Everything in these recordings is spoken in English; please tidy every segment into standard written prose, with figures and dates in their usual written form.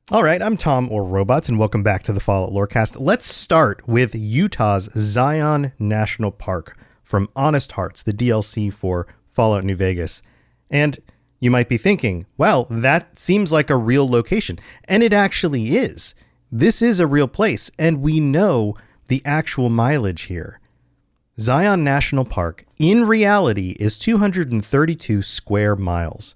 All right, I'm Tom or Robots, and welcome back to the Fallout Lorecast. Let's start with Utah's Zion National Park from Honest Hearts, the DLC for Fallout New Vegas. And you might be thinking, well, that seems like a real location. And it actually is. This is a real place, and we know the actual mileage here. Zion National Park, in reality, is 232 square miles.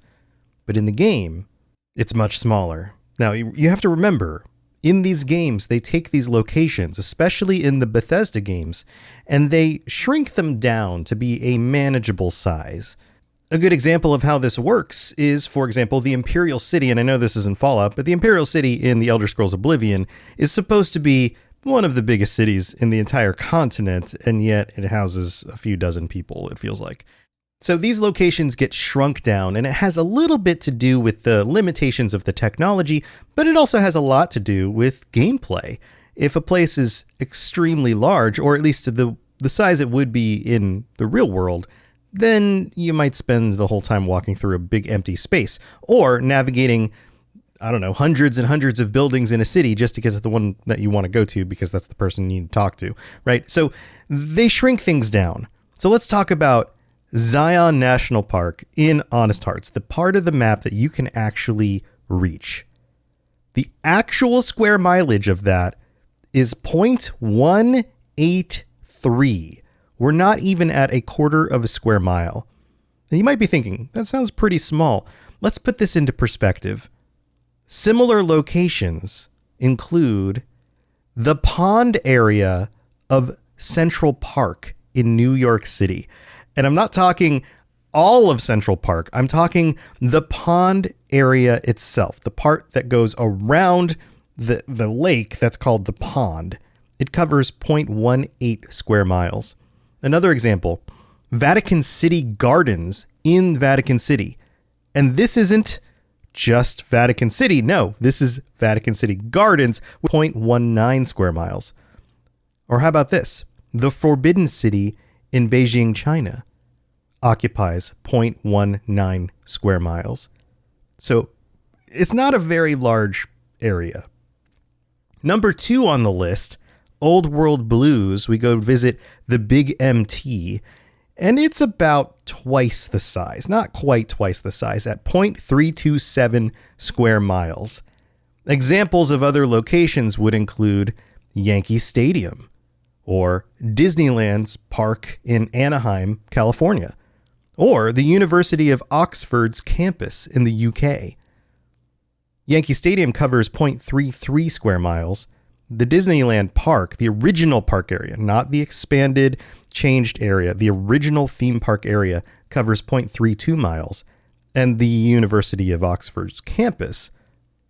But in the game, it's much smaller. Now, you have to remember, in these games, they take these locations, especially in the Bethesda games, and they shrink them down to be a manageable size. A good example of how this works is, for example, the Imperial City, and I know this isn't Fallout, but the Imperial City in the Elder Scrolls Oblivion is supposed to be one of the biggest cities in the entire continent, and yet it houses a few dozen people, it feels like. So these locations get shrunk down, and it has a little bit to do with the limitations of the technology, but it also has a lot to do with gameplay. If a place is extremely large, or at least the size it would be in the real world, then you might spend the whole time walking through a big empty space, or navigating, I don't know, hundreds and hundreds of buildings in a city just to get to the one that you want to go to because that's the person you need to talk to, right? So they shrink things down. So let's talk about Zion National Park in Honest Hearts, the part of the map that you can actually reach. The actual square mileage of that is 0.183. We're not even at a quarter of a square mile. And you might be thinking, that sounds pretty small. Let's put this into perspective. Similar locations include the pond area of Central Park in New York City. And I'm not talking all of Central Park. I'm talking the pond area itself, the part that goes around the lake that's called the pond. It covers 0.18 square miles. Another example, Vatican City Gardens in Vatican City. And this isn't just Vatican City. No, this is Vatican City Gardens, 0.19 square miles. Or how about this? The Forbidden City in Beijing, China, occupies 0.19 square miles. So it's not a very large area. Number 2 on the list, Old World Blues. We go visit the Big MT, and it's about twice the size, not quite twice the size, at 0.327 square miles. Examples of other locations would include Yankee Stadium, or Disneyland's park in Anaheim, California, or the University of Oxford's campus in the UK. Yankee Stadium covers 0.33 square miles. The Disneyland park, the original park area, not the expanded, changed area, the original theme park area covers 0.32 miles. And the University of Oxford's campus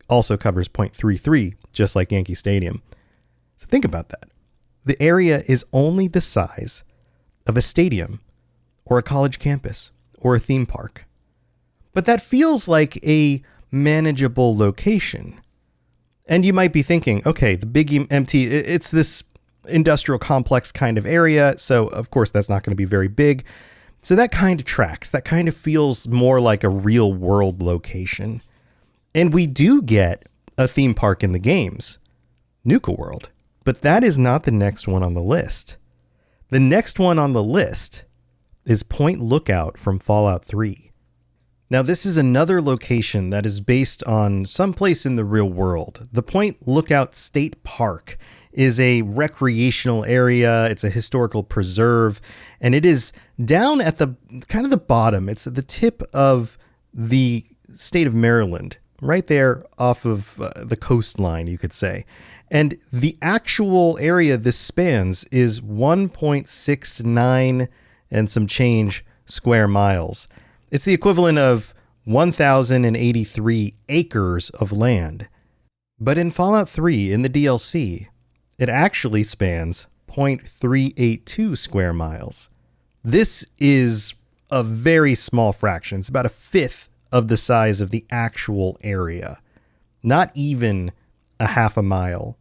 also covers 0.33, just like Yankee Stadium. So think about that. The area is only the size of a stadium or a college campus or a theme park. But that feels like a manageable location. And you might be thinking, okay, the Big MT, it's this industrial complex kind of area, so of course that's not going to be very big. So that kind of tracks. That kind of feels more like a real world location. And we do get a theme park in the games, Nuka World. But that is not the next one on the list. The next one on the list is Point Lookout from Fallout 3. Now, this is another location that is based on someplace in the real world. The Point Lookout State Park is a recreational area. It's a historical preserve, and it is down at the kind of the bottom. It's at the tip of the state of Maryland, right there off of the coastline, you could say. And the actual area this spans is 1.69 and some change square miles. It's the equivalent of 1,083 acres of land. But in Fallout 3, in the DLC, it actually spans 0.382 square miles. This is a very small fraction. It's about a fifth of the size of the actual area. Not even a half a mile.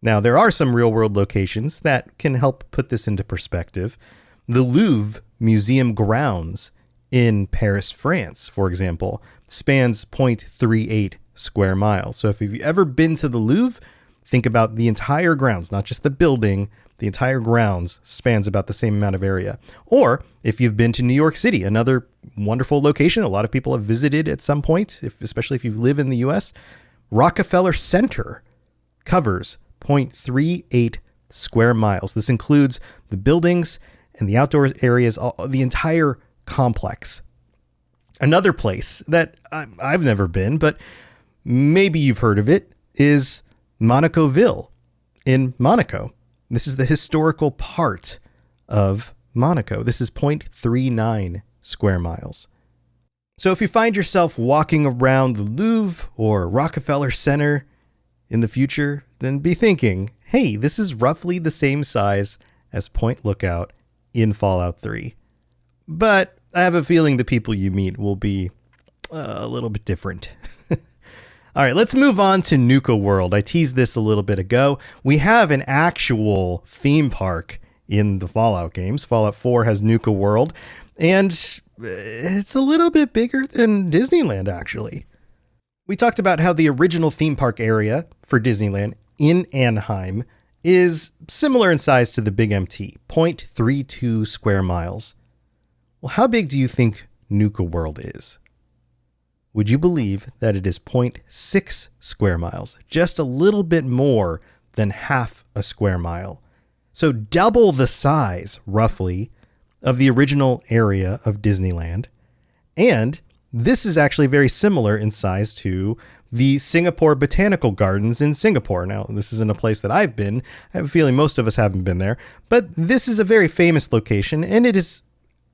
Now, there are some real-world locations that can help put this into perspective. The Louvre Museum grounds in Paris, France, for example, spans 0.38 square miles. So if you've ever been to the Louvre, think about the entire grounds, not just the building. The entire grounds spans about the same amount of area. Or if you've been to New York City, another wonderful location a lot of people have visited at some point, especially if you live in the US, Rockefeller Center covers 0.38 square miles. This includes the buildings and the outdoor areas, the entire complex. Another place that I've never been, but maybe you've heard of it, is Monacoville in Monaco. This is the historical part of Monaco. This is 0.39 square miles. So if you find yourself walking around the Louvre or Rockefeller Center in the future, then be thinking, hey, this is roughly the same size as Point Lookout in Fallout 3. But I have a feeling the people you meet will be a little bit different. All right, let's move on to Nuka World. I teased this a little bit ago. We have an actual theme park in the Fallout games. Fallout 4 has Nuka World, and it's a little bit bigger than Disneyland, actually. We talked about how the original theme park area for Disneyland in Anaheim is similar in size to the Big MT, 0.32 square miles. Well, how big do you think Nuka World is? Would you believe that it is 0.6 square miles, just a little bit more than half a square mile? So double the size, roughly, of the original area of Disneyland. And this is actually very similar in size to the Singapore Botanical Gardens in Singapore. Now, this isn't a place that I've been. I have a feeling most of us haven't been there. But this is a very famous location, and it is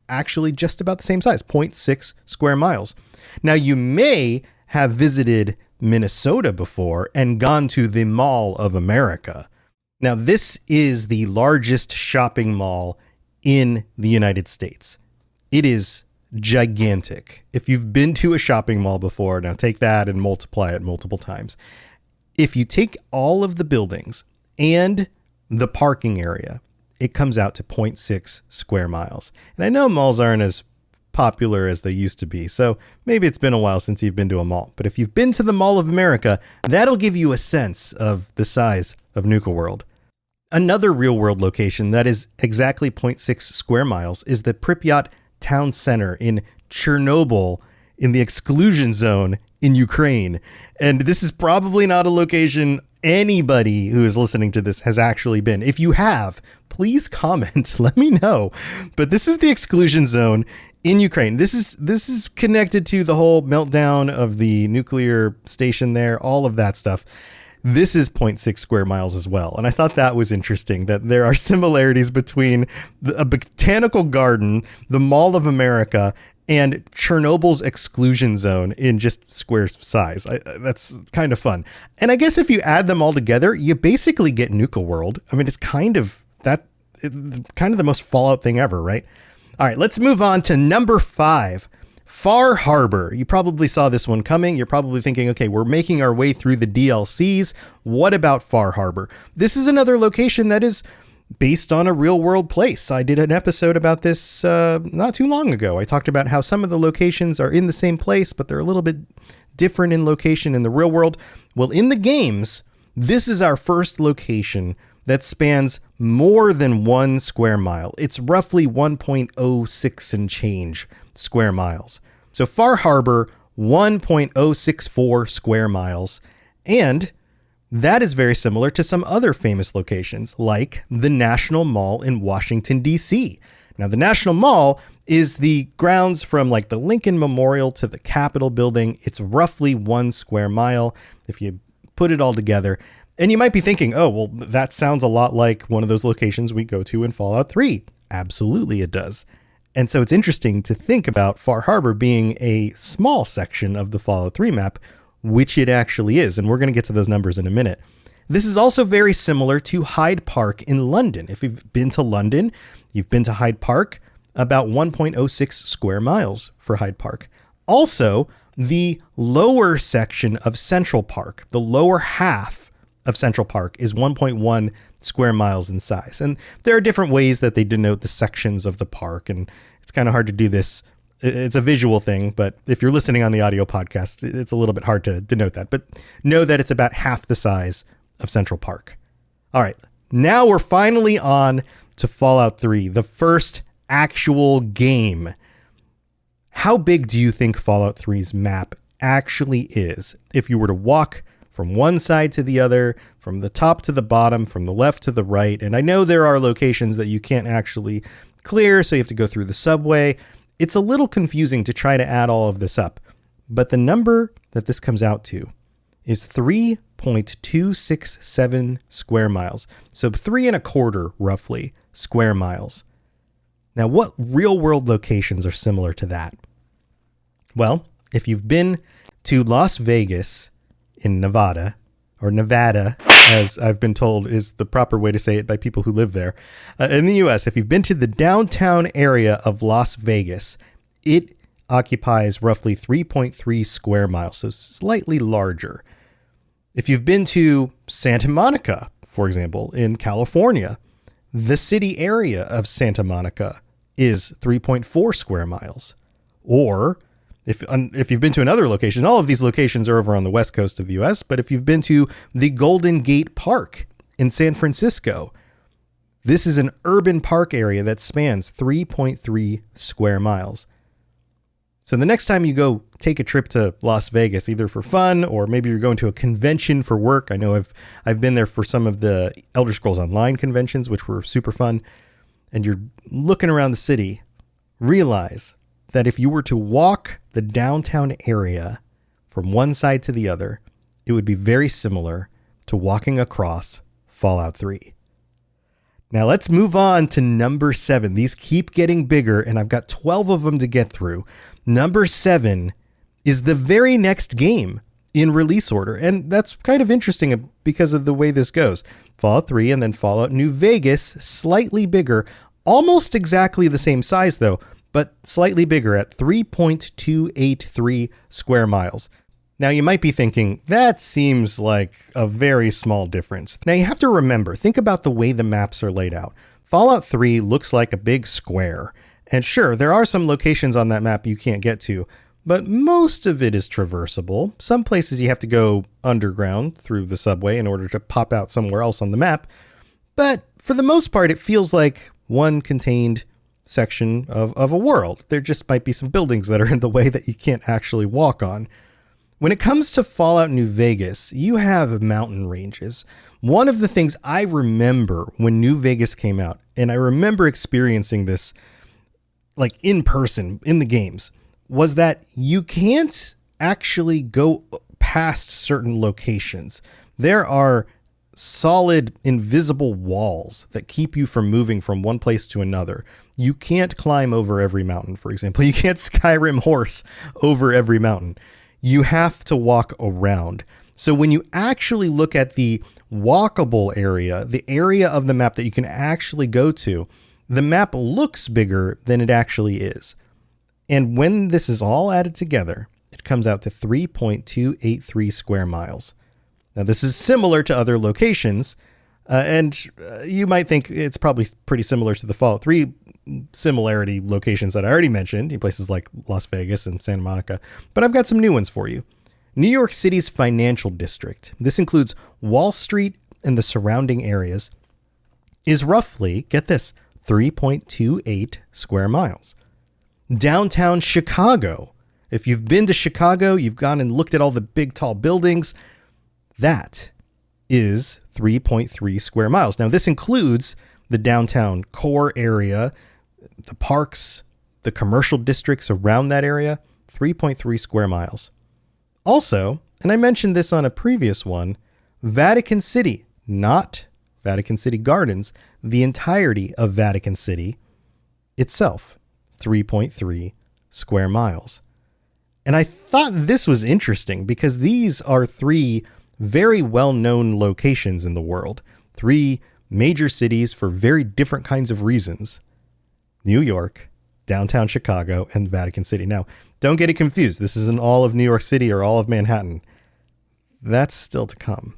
actually just about the same size, 0.6 square miles. Now, you may have visited Minnesota before and gone to the Mall of America. Now, this is the largest shopping mall in the United States. It is gigantic. If you've been to a shopping mall before, now take that and multiply it multiple times. If you take all of the buildings and the parking area, it comes out to 0.6 square miles. And I know malls aren't as popular as they used to be, so maybe it's been a while since you've been to a mall. But if you've been to the Mall of America, that'll give you a sense of the size of Nuka World. Another real-world location that is exactly 0.6 square miles is the Pripyat Town Center in Chernobyl in the exclusion zone in Ukraine. And this is probably not a location anybody who is listening to this has actually been. If you have, please comment, let me know. But this is the exclusion zone in Ukraine. This is connected to the whole meltdown of the nuclear station there, all of that stuff. This is 0.6 square miles as well. And I thought that was interesting, that there are similarities between a botanical garden, the Mall of America, and Chernobyl's exclusion zone in just square size. That's kind of fun. And I guess if you add them all together, you basically get Nuka World. I mean, it's kind of the most Fallout thing ever, right? All right, let's move on to number 5, Far Harbor. You probably saw this one coming. You're probably thinking, okay, we're making our way through the DLCs. What about Far Harbor? This is another location that is based on a real world place. I did an episode about this not too long ago. I talked about how some of the locations are in the same place, but they're a little bit different in location in the real world. Well, in the games, this is our first location that spans more than 1 square mile. It's roughly 1.06 and change square miles. So Far Harbor, 1.064 square miles. And that is very similar to some other famous locations, like the National Mall in Washington, D.C. Now, the National Mall is the grounds from like the Lincoln Memorial to the Capitol building. It's roughly 1 square mile if you put it all together. And you might be thinking, oh, well, that sounds a lot like one of those locations we go to in Fallout 3. Absolutely, it does. And so it's interesting to think about Far Harbor being a small section of the Fallout 3 map, which it actually is. And we're going to get to those numbers in a minute. This is also very similar to Hyde Park in London. If you've been to London, you've been to Hyde Park, about 1.06 square miles for Hyde Park. Also, the lower section of Central Park, the lower half of Central Park, is 1.1 square miles in size. And there are different ways that they denote the sections of the park, and it's kind of hard to do this It's a visual thing, but if you're listening on the audio podcast, it's a little bit hard to denote that. But know that it's about half the size of Central Park. All right, now we're finally on to Fallout 3, the first actual game. How big do you think Fallout 3's map actually is? If you were to walk from one side to the other, from the top to the bottom, from the left to the right, and I know there are locations that you can't actually clear, so you have to go through the subway. It's a little confusing to try to add all of this up, but the number that this comes out to is 3.267 square miles. So 3.25 roughly square miles. Now, what real world locations are similar to that? Well, if you've been to Las Vegas in Nevada, or Nevada, as I've been told is the proper way to say it by people who live there. In the US, if you've been to the downtown area of Las Vegas, it occupies roughly 3.3 square miles, so slightly larger. If you've been to Santa Monica, for example, in California, the city area of Santa Monica is 3.4 square miles. Or if you've been to another location, all of these locations are over on the west coast of the US, but if you've been to the Golden Gate Park in San Francisco, this is an urban park area that spans 3.3 square miles. So the next time you go take a trip to Las Vegas, either for fun or maybe you're going to a convention for work. I know I've been there for some of the Elder Scrolls Online conventions, which were super fun. And you're looking around the city, realize that if you were to walk the downtown area from one side to the other, it would be very similar to walking across Fallout 3. Now let's move on to number 7. These keep getting bigger, and I've got 12 of them to get through. Number 7 is the very next game in release order, and that's kind of interesting because of the way this goes. Fallout 3 and then Fallout New Vegas, slightly bigger, almost exactly the same size though, but slightly bigger at 3.283 square miles. Now you might be thinking, that seems like a very small difference. Now you have to remember, think about the way the maps are laid out. Fallout 3 looks like a big square. And sure, there are some locations on that map you can't get to, but most of it is traversable. Some places you have to go underground through the subway in order to pop out somewhere else on the map. But for the most part, it feels like one contained section of a world. There just might be some buildings that are in the way that you can't actually walk on. When it comes to Fallout New Vegas, you have mountain ranges. One of the things I remember when New Vegas came out, and I remember experiencing this like in person in the games, was that you can't actually go past certain locations. There are solid invisible walls that keep you from moving from one place to another. You can't climb over every mountain, for example. You can't Skyrim horse over every mountain. You have to walk around. So when you actually look at the walkable area, the area of the map that you can actually go to, the map looks bigger than it actually is. And when this is all added together, it comes out to 3.283 square miles. Now, this is similar to other locations, and you might think it's probably pretty similar to the Fallout 3 similarity locations that I already mentioned, in places like Las Vegas and Santa Monica, but I've got some new ones for you. New York City's financial district, this includes Wall Street and the surrounding areas, is roughly, get this, 3.28 square miles. Downtown Chicago, if you've been to Chicago, you've gone and looked at all the big tall buildings, that is 3.3 square miles. Now, this includes the downtown core area, the parks, the commercial districts around that area, 3.3 square miles. Also, and I mentioned this on a previous one, Vatican City, not Vatican City Gardens, the entirety of Vatican City itself, 3.3 square miles. And I thought this was interesting because these are 3 very well-known locations in the world. 3 major cities for very different kinds of reasons. New York, downtown Chicago, and Vatican City. Now, don't get it confused. This isn't all of New York City or all of Manhattan. That's still to come.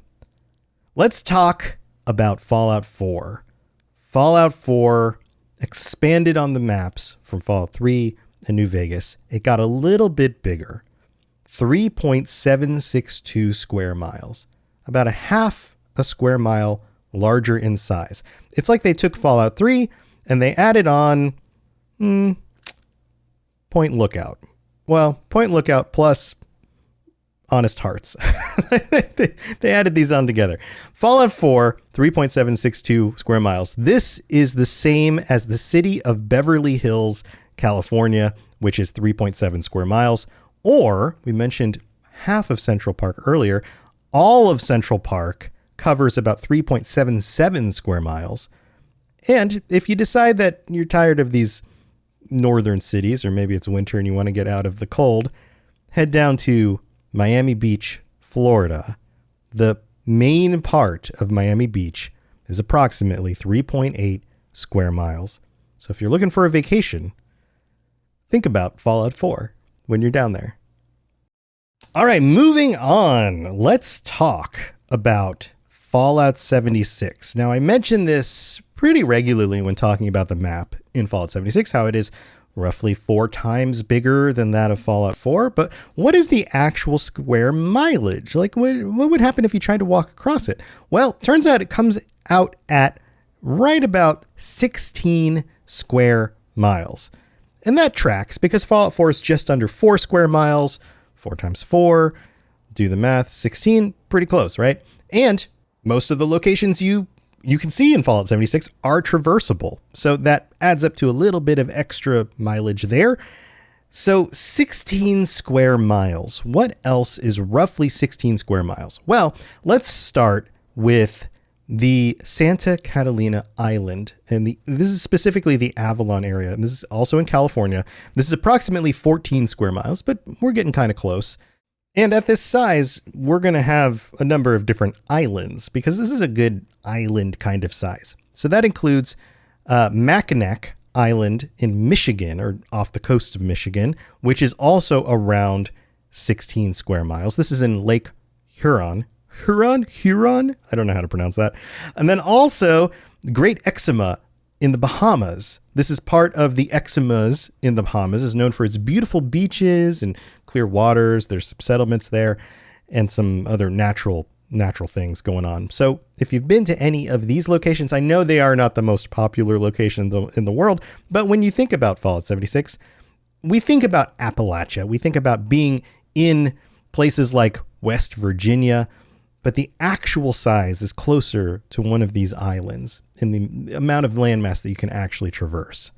Let's talk about Fallout 4. Fallout 4 expanded on the maps from Fallout 3 and New Vegas, it got a little bit bigger. 3.762 square miles. About a half a square mile larger in size. It's like they took Fallout 3 and they added on Point Lookout. Well, Point Lookout plus Honest Hearts. They added these on together. Fallout 4, 3.762 square miles. This is the same as the city of Beverly Hills, California, which is 3.7 square miles. Or, we mentioned half of Central Park earlier, all of Central Park covers about 3.77 square miles. And if you decide that you're tired of these northern cities, or maybe it's winter and you want to get out of the cold, head down to Miami Beach, Florida. The main part of Miami Beach is approximately 3.8 square miles. So if you're looking for a vacation, think about Fallout 4 when you're down there. All right, moving on. Let's talk about Fallout 76. Now, I mention this pretty regularly when talking about the map in Fallout 76, how it is roughly 4 times bigger than that of Fallout 4. But what is the actual square mileage? Like, what would happen if you tried to walk across it? Well, turns out it comes out at right about 16 square miles. And that tracks because Fallout 4 is just under 4 square miles. 4 times 4, do the math, 16, pretty close, right? And most of the locations you can see in Fallout 76 are traversable. So that adds up to a little bit of extra mileage there. So 16 square miles. What else is roughly 16 square miles? Well, let's start with the Santa Catalina Island. And this is specifically the Avalon area. And this is also in California. This is approximately 14 square miles, but we're getting kind of close. And at this size, we're going to have a number of different islands because this is a good island kind of size. So that includes Mackinac Island in Michigan, or off the coast of Michigan, which is also around 16 square miles. This is in Lake Huron. Huron? I don't know how to pronounce that. And then also Great Exuma in the Bahamas. This is part of the Exumas in the Bahamas. It's known for its beautiful beaches and clear waters. There's some settlements there and some other natural things going on. So if you've been to any of these locations, I know they are not the most popular location in the world, but when you think about Fallout 76, we think about Appalachia. We think about being in places like West Virginia, but the actual size is closer to one of these islands in the amount of landmass that you can actually traverse.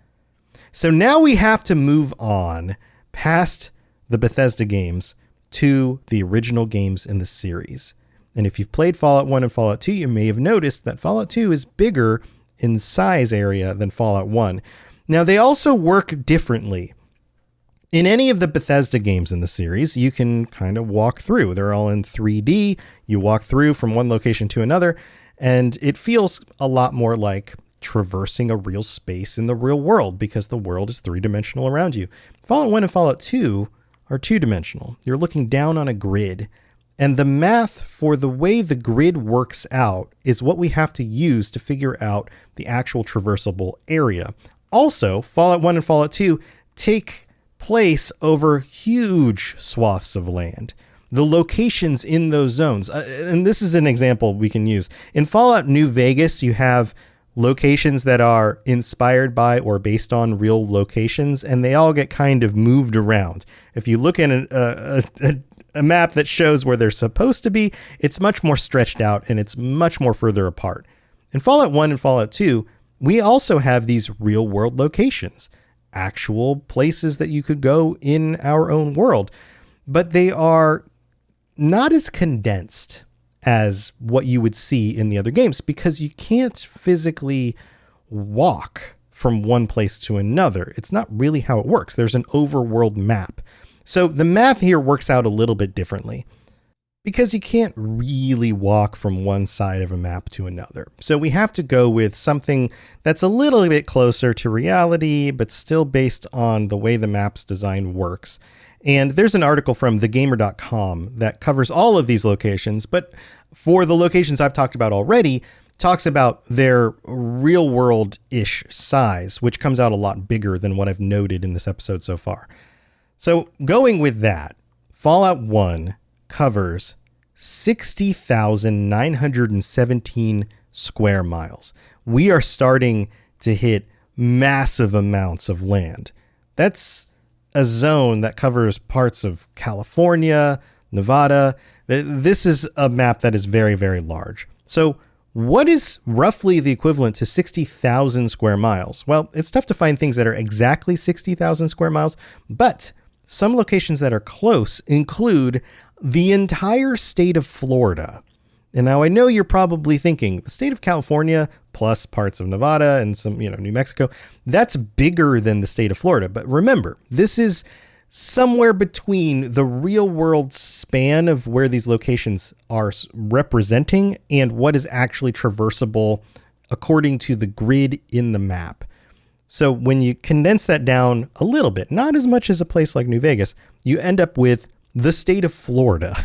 So now we have to move on past the Bethesda games to the original games in the series. And if you've played Fallout 1 and Fallout 2, you may have noticed that Fallout 2 is bigger in size area than Fallout 1. Now, they also work differently. In any of the Bethesda games in the series, you can kind of walk through. They're all in 3D. You walk through from one location to another, and it feels a lot more like traversing a real space in the real world because the world is 3-dimensional around you. Fallout 1 and Fallout 2 are 2-dimensional. You're looking down on a grid, and the math for the way the grid works out is what we have to use to figure out the actual traversable area. Also, Fallout 1 and Fallout 2 take place over huge swaths of land. The locations in those zones, and this is an example we can use. In Fallout New Vegas, you have locations that are inspired by or based on real locations, and they all get kind of moved around. If you look at a map that shows where they're supposed to be, it's much more stretched out and it's much more further apart. In Fallout 1 and Fallout 2, we also have these real world locations, actual places that you could go in our own world, but they are not as condensed as what you would see in the other games because you can't physically walk from one place to another. It's not really how it works. There's an overworld map. So the math here works out a little bit differently because you can't really walk from one side of a map to another. So we have to go with something that's a little bit closer to reality, but still based on the way the map's design works. And there's an article from thegamer.com that covers all of these locations, but for the locations I've talked about already, talks about their real world-ish size, which comes out a lot bigger than what I've noted in this episode so far. So going with that, Fallout 1 covers 60,917 square miles. We are starting to hit massive amounts of land. That's a zone that covers parts of California, Nevada. This is a map that is very, very large. So what is roughly the equivalent to 60,000 square miles? Well, it's tough to find things that are exactly 60,000 square miles, but some locations that are close include the entire state of Florida. And now I know you're probably thinking the state of California plus parts of Nevada and some, New Mexico, that's bigger than the state of Florida. But remember, this is somewhere between the real world span of where these locations are representing and what is actually traversable according to the grid in the map. So when you condense that down a little bit, not as much as a place like New Vegas, you end up with the state of Florida.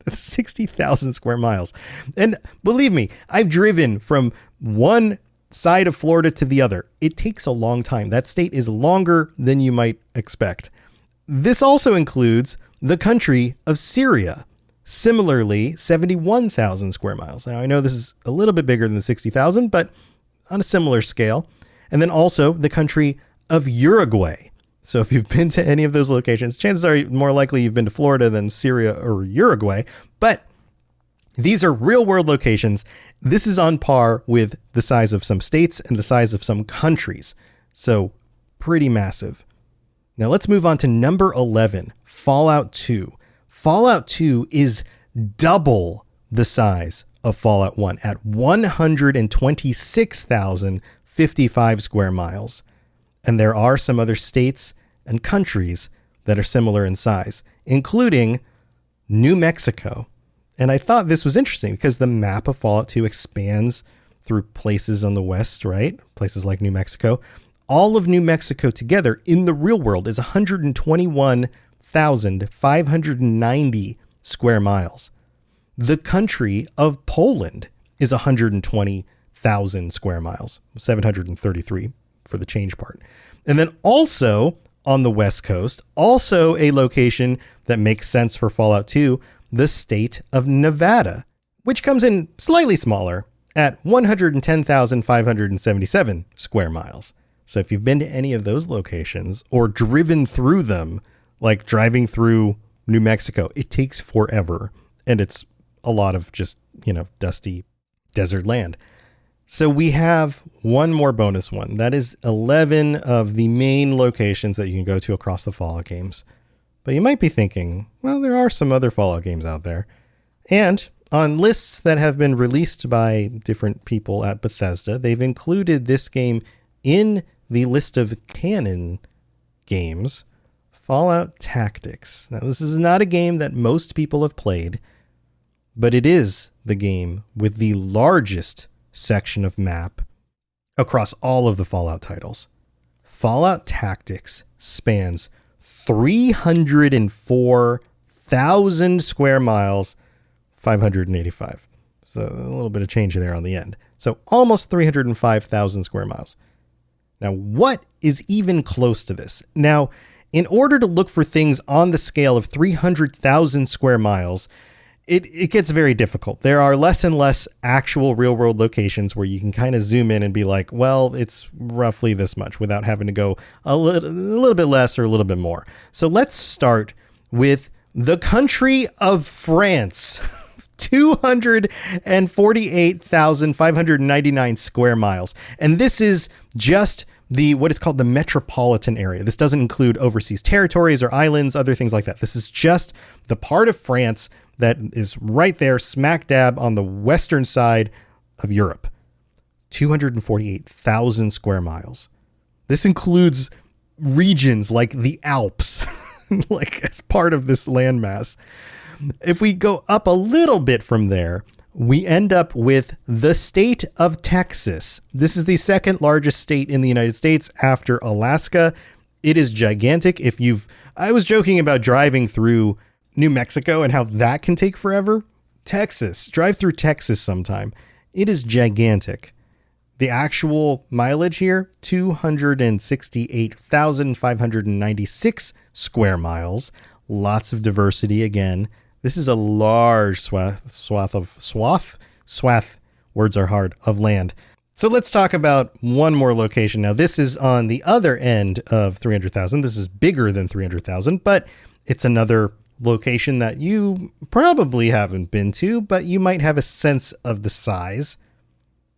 60,000 square miles. And believe me, I've driven from one side of Florida to the other. It takes a long time. That state is longer than you might expect. This also includes the country of Syria. Similarly, 71,000 square miles. Now, I know this is a little bit bigger than the 60,000, but on a similar scale. And then also the country of Uruguay. So if you've been to any of those locations, chances are more likely you've been to Florida than Syria or Uruguay. But these are real world locations. This is on par with the size of some states and the size of some countries. So pretty massive. Now let's move on to number 11, Fallout 2. Fallout 2 is double the size of Fallout 1 at 126,055 square miles. And there are some other states and countries that are similar in size, including New Mexico. And I thought this was interesting because the map of Fallout 2 expands through places on the west, right? Places like New Mexico. All of New Mexico together in the real world is 121,590 square miles. The country of Poland is 120,000 square miles, 733 for the change part. And then also on the West Coast, also a location that makes sense for Fallout 2, the state of Nevada, which comes in slightly smaller at 110,577 square miles. So if you've been to any of those locations or driven through them, like driving through New Mexico, it takes forever. And it's a lot of just, dusty desert land. So we have one more bonus one. That is 11 of the main locations that you can go to across the Fallout games. But you might be thinking, well, there are some other Fallout games out there. And on lists that have been released by different people at Bethesda, they've included this game in the list of canon games, Fallout Tactics. Now, this is not a game that most people have played, but it is the game with the largest section of map across all of the Fallout titles. Fallout Tactics spans 304,000 square miles, 585. So a little bit of change there on the end. So almost 305,000 square miles. Now, what is even close to this? Now, in order to look for things on the scale of 300,000 square miles, it gets very difficult. There are less and less actual real-world locations where you can kind of zoom in and be like, well, it's roughly this much without having to go a little bit less or a little bit more. So let's start with the country of France. 248,599 square miles. And this is just what is called the metropolitan area. This doesn't include overseas territories or islands, other things like that. This is just the part of France that is right there, smack dab on the western side of Europe. 248,000 square miles. This includes regions like the Alps, like as part of this landmass. If we go up a little bit from there, we end up with the state of Texas. This is the second largest state in the United States after Alaska. It is gigantic. I was joking about driving through New Mexico and how that can take forever. Texas, drive through Texas sometime. It is gigantic. The actual mileage here, 268,596 square miles. Lots of diversity again. This is a large swath, words are hard, of land. So let's talk about one more location. Now, this is on the other end of 300,000. This is bigger than 300,000, but it's another location that you probably haven't been to, but you might have a sense of the size.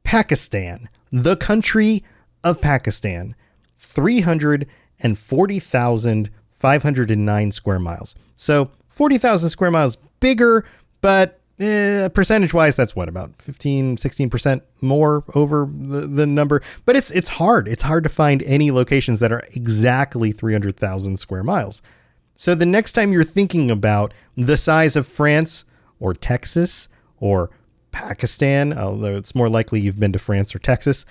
Pakistan, the country of Pakistan, 340,509 square miles. So 40,000 square miles bigger, but percentage-wise, that's what, about 16% more over the number. But it's hard. It's hard to find any locations that are exactly 300,000 square miles. So the next time you're thinking about the size of France or Texas or Pakistan, although it's more likely you've been to France or Texas,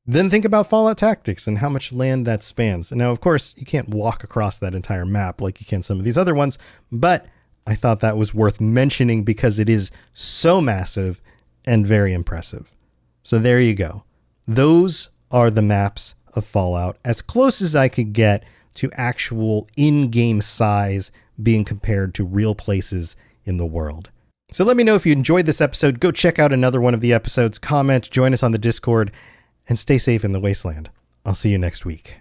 then think about Fallout Tactics and how much land that spans. And now, of course, you can't walk across that entire map like you can some of these other ones, but I thought that was worth mentioning because it is so massive and very impressive. So there you go. Those are the maps of Fallout, as close as I could get to actual in-game size being compared to real places in the world. So let me know if you enjoyed this episode. Go check out another one of the episodes, comment, join us on the Discord, and stay safe in the wasteland. I'll see you next week.